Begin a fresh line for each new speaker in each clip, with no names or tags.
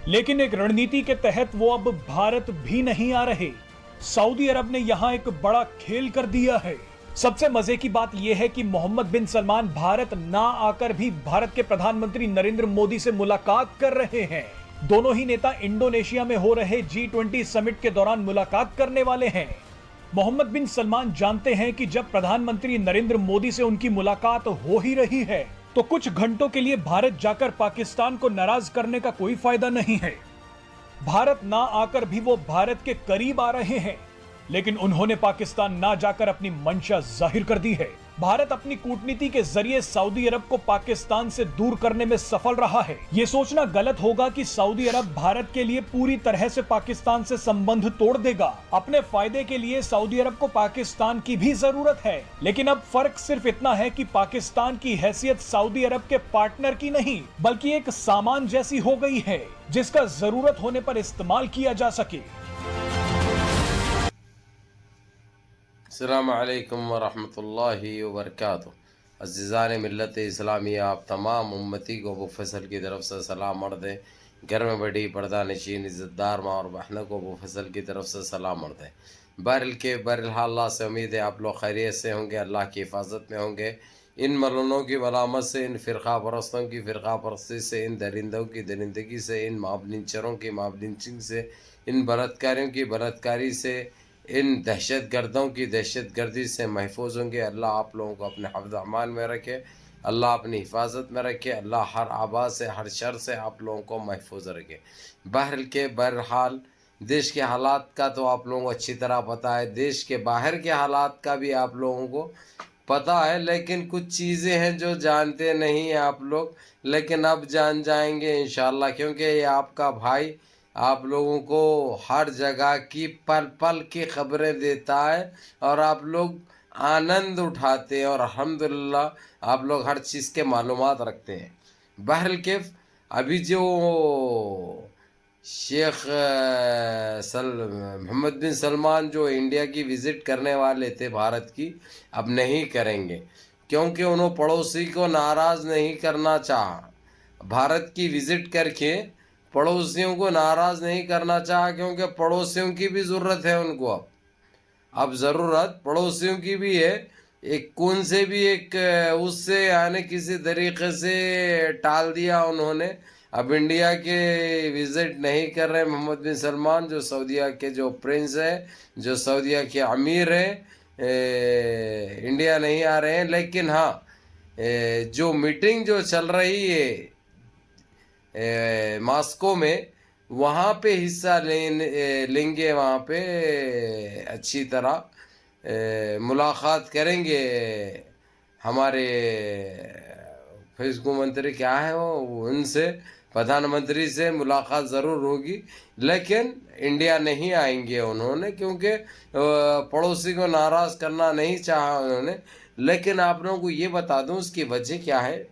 लेकिन एक रणनीति के तहत वो अब भारत भी नहीं आ रहे। सऊदी अरब ने यहाँ एक बड़ा खेल कर दिया है। सबसे मजे की बात यह है कि मोहम्मद बिन सलमान भारत ना आकर भी भारत के प्रधानमंत्री नरेंद्र मोदी से मुलाकात कर रहे हैं। दोनों ही नेता इंडोनेशिया में हो रहे G20 समिट के दौरान मुलाकात करने वाले हैं। मोहम्मद बिन सलमान जानते हैं कि जब प्रधानमंत्री नरेंद्र मोदी से उनकी मुलाकात हो ही रही है तो कुछ घंटों के लिए भारत जाकर पाकिस्तान को नाराज करने का कोई फायदा नहीं है। भारत ना आकर भी वो भारत के करीब आ रहे हैं, लेकिन उन्होंने पाकिस्तान ना जाकर अपनी मंशा जाहिर कर दी है। भारत अपनी कूटनीति के जरिए सऊदी अरब को पाकिस्तान से दूर करने में सफल रहा है। ये सोचना गलत होगा कि सऊदी अरब भारत के लिए पूरी तरह से पाकिस्तान से संबंध तोड़ देगा। अपने फायदे के लिए सऊदी अरब को पाकिस्तान की भी जरूरत है, लेकिन अब फर्क सिर्फ इतना है कि पाकिस्तान की हैसियत सऊदी अरब के पार्टनर की नहीं बल्कि एक सामान जैसी हो गई है, जिसका जरूरत होने पर इस्तेमाल किया जा सके।
अस्सलामु अलैकुम वरहमतुल्लाहि वबरकातुहू। अज़ीज़ान मिल्लत इस्लामिया, आप तमाम उम्मती को अबू फैसल की तरफ से सलाम अर्ज़ है। घर में बैठी पर्दा नशीन इज़्ज़तदार माँ और बहनों को अबू फैसल की तरफ से सलाम अर्ज़ है। बहरहाल अल्लाह से उम्मीद है आप लोग खैरियत से होंगे, अल्लाह की हिफाजत में होंगे। इन मलूनों की मलामत से, इन फ़िरक़ा परस्तों की फ़िरक़ा परस्ती से, इन दरिंदों की दरिंदगी से, इन माबलिंचरों की माबलिंचिंग से, इन बलात्कारियों की बलात्कारी से, इन दहशत गर्दों की दहशत गर्दी से महफूज होंगे। अल्लाह आप लोगों को अपने हिफ्ज़ अमान में रखे, अल्लाह अपनी हिफाजत में रखे, अल्लाह हर आबा से हर शर से आप लोगों को महफूज रखे। बहरहाल देश के हालात का तो आप लोगों को अच्छी तरह पता है, देश के बाहर के हालात का भी आप लोगों को पता है, लेकिन कुछ चीज़ें हैं जो जानते नहीं हैं आप लोग, लेकिन अब जान जाएंगे इंशाअल्लाह, क्योंकि ये आपका भाई आप लोगों को हर जगह की पल पल की खबरें देता है और आप लोग आनंद उठाते हैं और अल्हम्दुलिल्लाह आप लोग हर चीज़ के मालूमात रखते हैं। बहरहाल कैफ अभी जो शेख मोहम्मद बिन सलमान जो इंडिया की विज़िट करने वाले थे भारत की, अब नहीं करेंगे, क्योंकि उन्होंने पड़ोसी को नाराज़ नहीं करना चाहा। भारत की विज़िट करके पड़ोसियों को नाराज़ नहीं करना चाहा, क्योंकि पड़ोसियों की भी ज़रूरत है उनको। अब ज़रूरत पड़ोसियों की भी है, एक कौन से भी एक उससे यानी किसी तरीक़े से टाल दिया उन्होंने। अब इंडिया के विज़िट नहीं कर रहे मोहम्मद बिन सलमान, जो सऊदीया के जो प्रिंस है, जो सऊदीया के अमीर हैं, इंडिया नहीं आ रहे हैं। लेकिन हाँ, जो मीटिंग जो चल रही है मॉस्को में, वहाँ पे हिस्सा लेंगे, वहाँ पे अच्छी तरह मुलाकात करेंगे। हमारे फिज़्को मंत्री क्या है वो, उनसे प्रधानमंत्री से मुलाकात ज़रूर होगी, लेकिन इंडिया नहीं आएंगे उन्होंने, क्योंकि पड़ोसी को नाराज़ करना नहीं चाहा उन्होंने। लेकिन आप लोगों को ये बता दूं उसकी वजह क्या है।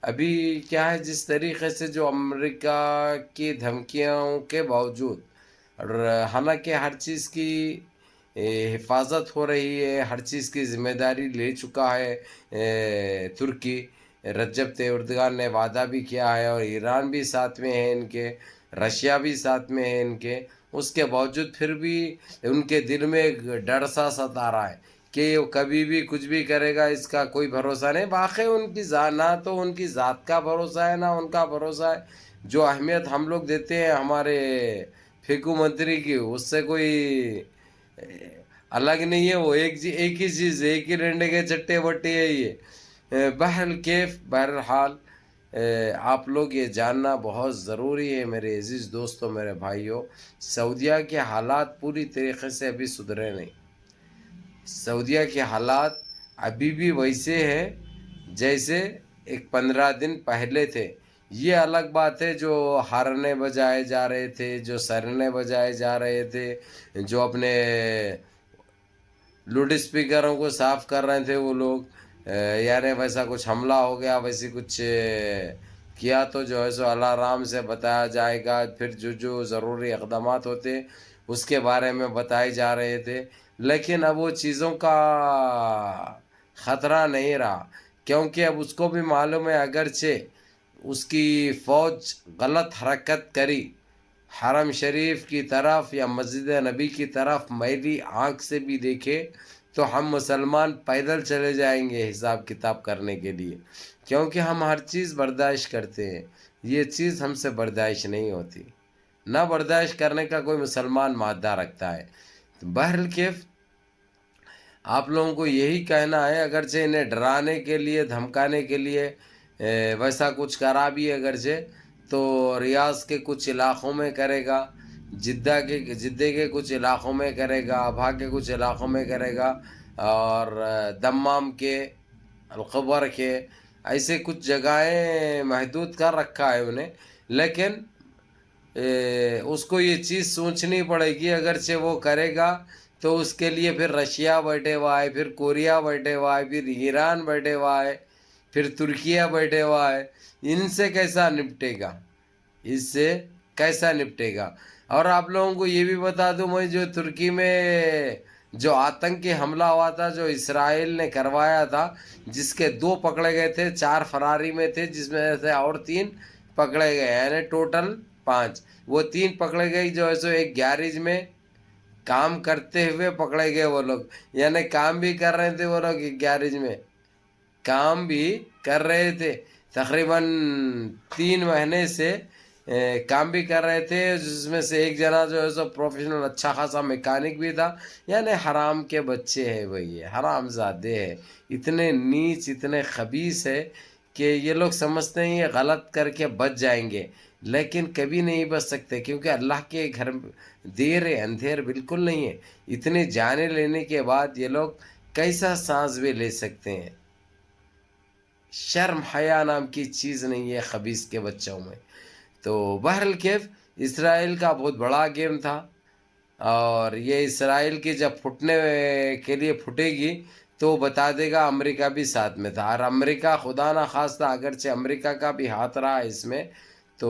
अभी क्या है, जिस तरीक़े से जो अमेरिका की धमकियों के बावजूद, और हालांकि हर चीज़ की हिफाजत हो रही है, हर चीज़ की ज़िम्मेदारी ले चुका है तुर्की, रजब तैयब एर्दोगान ने वादा भी किया है, और ईरान भी साथ में है इनके, रशिया भी साथ में है इनके, उसके बावजूद फिर भी उनके दिल में एक डर सा सता रहा है कि वो कभी भी कुछ भी करेगा, इसका कोई भरोसा नहीं। वाकई उनकी ना तो उनकी ज़ात का भरोसा है, ना उनका भरोसा है। जो अहमियत हम लोग देते हैं हमारे फिक्र मंत्री की, उससे कोई अलग नहीं है। वो एक ही चीज़, एक ही डंडे के चट्टे बट्टे है ये। बहरहाल आप लोग ये जानना बहुत ज़रूरी है मेरे अजीज़ दोस्तों, मेरे भाइयों, सऊदीया के हालात पूरी तरीक़े से अभी सुधरे नहीं। सऊदीया के हालात अभी भी वैसे हैं जैसे एक 15 दिन पहले थे। ये अलग बात है जो हारने बजाए जा रहे थे, जो सरने बजाए जा रहे थे, जो अपने लाउड स्पीकरों को साफ़ कर रहे थे वो लोग, यानी वैसा कुछ हमला हो गया, वैसे कुछ किया तो जो है सो अलाराम से बताया जाएगा, फिर जो ज़रूरी इक़दामात होते उसके बारे में बताए जा रहे थे। लेकिन अब वो चीज़ों का ख़तरा नहीं रहा, क्योंकि अब उसको भी मालूम है अगरचे उसकी फ़ौज गलत हरकत करी حرم شریف کی طرف یا مسجد نبی کی طرف میری آنکھ سے بھی دیکھے تو ہم مسلمان پیدل چلے جائیں گے حساب کتاب کرنے کے لیے، کیونکہ ہم ہر چیز برداشت کرتے ہیں، یہ چیز ہم سے برداشت نہیں ہوتی، نہ برداشت کرنے کا کوئی مسلمان مادہ رکھتا ہے۔ بہرحال کیف آپ لوگوں کو یہی کہنا ہے، اگرچہ انہیں ڈرانے کے لیے دھمکانے کے لیے ویسا کچھ کرا بھی اگرچہ تو ریاض کے کچھ علاقوں میں کرے گا، جدے کے کچھ علاقوں میں کرے گا، ابھا کے کچھ علاقوں میں کرے گا، اور دمام کے، الخبر کے، ایسے کچھ جگہیں محدود کر رکھا ہے انہیں، لیکن اس کو یہ چیز سوچنی پڑے گی، اگرچہ وہ کرے گا تو اس کے لیے پھر رشیا بیٹھے ہوا ہے، پھر کوریا بیٹھے ہوا ہے، پھر ایران بیٹھے ہوا ہے، پھر ترکیہ بیٹھے ہوا ہے، ان سے کیسا نپٹے گا، اس سے کیسا نپٹے گا۔ اور آپ لوگوں کو یہ بھی بتا دوں میں، جو ترکی میں جو آتنکی حملہ ہوا تھا، جو اسرائیل نے کروایا تھا، جس کے 2 پکڑے گئے تھے، 4 فراری میں تھے، جس میں سے اور 3 پکڑے گئے، یعنی ٹوٹل 5، وہ 3 پکڑے گئے جو ہے سو ایک گیریج میں کام کرتے ہوئے پکڑے گئے وہ لوگ، یعنی کام بھی کر رہے تھے وہ لوگ، گیریج میں کام بھی کر رہے تھے، تقریباً 3 مہینے سے کام بھی کر رہے تھے، جس میں سے ایک جنا جو ہے سو پروفیشنل اچھا خاصا میکینک بھی تھا، یعنی حرام کے بچے ہیں بھائی، یہ حرام زادے ہیں، اتنے نیچ اتنے خبیث ہے کہ یہ لوگ سمجھتے ہیں یہ غلط کر کے بچ جائیں گے، لیکن کبھی نہیں بچ سکتے، کیونکہ اللہ کے گھر دیر ہے، اندھیر بالکل نہیں ہے، اتنے جانے لینے کے بعد یہ لوگ کیسا سانس بھی لے سکتے ہیں؟ شرم حیا نام کی چیز نہیں ہے خبیث کے بچوں میں۔ تو بہرحال کیف اسرائیل کا بہت بڑا گیم تھا، اور یہ اسرائیل کی جب پھٹنے کے لیے پھٹے گی تو بتا دے گا امریکہ بھی ساتھ میں تھا، اور امریکہ خدا نہ خواستہ اگرچہ امریکہ کا بھی ہاتھ رہا اس میں، تو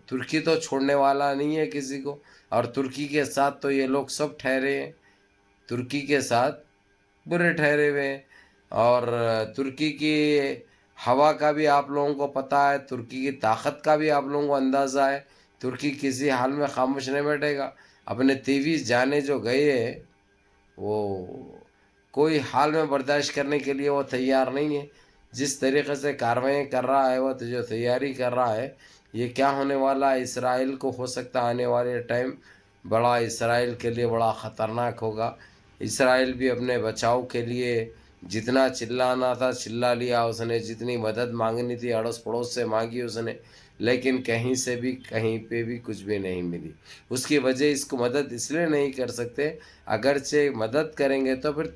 ترکی تو چھوڑنے والا نہیں ہے کسی کو، اور ترکی کے ساتھ تو یہ لوگ سب ٹھہرے ہیں، ترکی کے ساتھ برے ٹھہرے ہوئے ہیں، اور ترکی کی ہوا کا بھی آپ لوگوں کو پتہ ہے، ترکی کی طاقت کا بھی آپ لوگوں کو اندازہ ہے، ترکی کسی حال میں خاموش نہیں بیٹھے گا، اپنے 23 جانے جو گئے ہیں وہ کوئی حال میں برداشت کرنے کے لیے وہ تیار نہیں ہے، جس طریقے سے کاروائیاں کر رہا ہے وہ جو تیاری کر رہا ہے، یہ کیا ہونے والا ہے، اسرائیل کو ہو سکتا آنے والے ٹائم بڑا، اسرائیل کے لیے بڑا خطرناک ہوگا۔ اسرائیل بھی اپنے بچاؤ کے لیے جتنا چلانا تھا چلا لیا اس نے، جتنی مدد مانگنی تھی اڑوس پڑوس سے مانگی اس نے، لیکن کہیں سے بھی کہیں پہ بھی کچھ بھی نہیں ملی۔ اس کی وجہ اس کو مدد اس لیے نہیں کر سکتے، اگرچہ مدد کریں گے تو پھر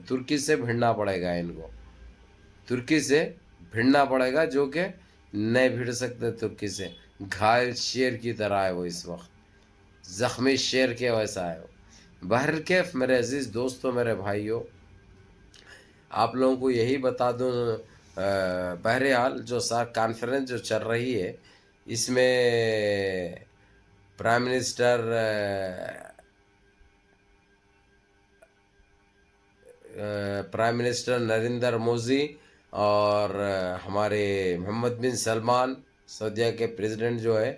ترکی سے بھیڑنا پڑے گا، ان کو ترکی سے بھیڑنا پڑے گا، جو کہ نہیں بھیڑ سکتے ترکی سے، گھائل شیر کی طرح ہے وہ اس وقت، زخمی شیر کے ویسا ہے وہ۔ بہرکیف کیف میرے عزیز دوستوں، میرے بھائیوں، آپ لوگوں کو یہی بتا دوں، بہرحال جو کانفرنس جو چل رہی ہے اس میں پرائم منسٹر نریندر مودی اور ہمارے محمد بن سلمان سعودیہ کے پریزیڈنٹ جو ہے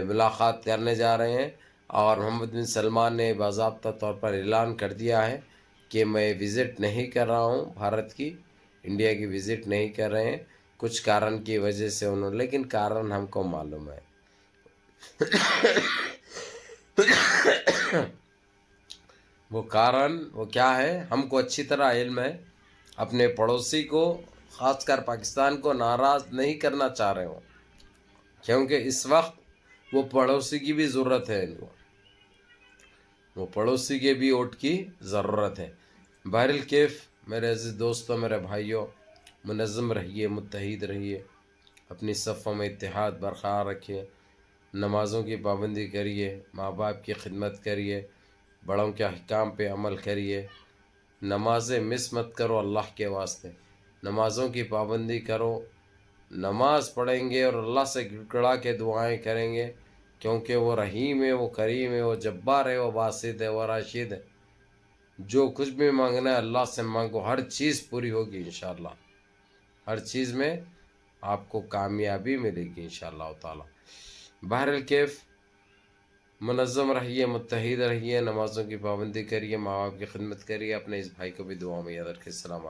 ملاقات کرنے جا رہے ہیں، اور محمد بن سلمان نے باضابطہ طور پر اعلان کر دیا ہے کہ میں وزٹ نہیں کر رہا ہوں بھارت کی، انڈیا کی وزٹ نہیں کر رہے ہیں، کچھ کارن کی وجہ سے انہوں، لیکن کارن ہم کو معلوم ہے۔ وہ کارن وہ کیا ہے ہم کو اچھی طرح علم ہے، اپنے پڑوسی کو خاص کر پاکستان کو ناراض نہیں کرنا چاہ رہے ہوں، کیونکہ اس وقت وہ پڑوسی کی بھی ضرورت ہے، ان کو وہ پڑوسی کے بھی ووٹ کی ضرورت ہے۔ بہرحال کیف میرے عزیز دوستوں، میرے بھائیوں، منظم رہیے، متحد رہیے، اپنی صفوں میں اتحاد برقرار رکھیے، نمازوں کی پابندی کریے، ماں باپ کی خدمت کریے، بڑوں کے احکام پہ عمل کریے، نمازیں مس مت کرو اللہ کے واسطے، نمازوں کی پابندی کرو، نماز پڑھیں گے اور اللہ سے گڑگڑا کے دعائیں کریں گے، کیونکہ وہ رحیم ہے، وہ کریم ہے، وہ جبار ہے، وہ باسط ہے، وہ راشد ہے۔ جو کچھ بھی مانگنا ہے اللہ سے مانگو، ہر چیز پوری ہوگی انشاءاللہ، ہر چیز میں آپ کو کامیابی ملے گی انشاءاللہ تعالی۔ بہرحال کیف منظم رہیے، متحد رہیے، نمازوں کی پابندی کریے، ماں باپ کی خدمت کریے، اپنے اس بھائی کو بھی دعا میں یاد رکھیے۔ السلام علیکم۔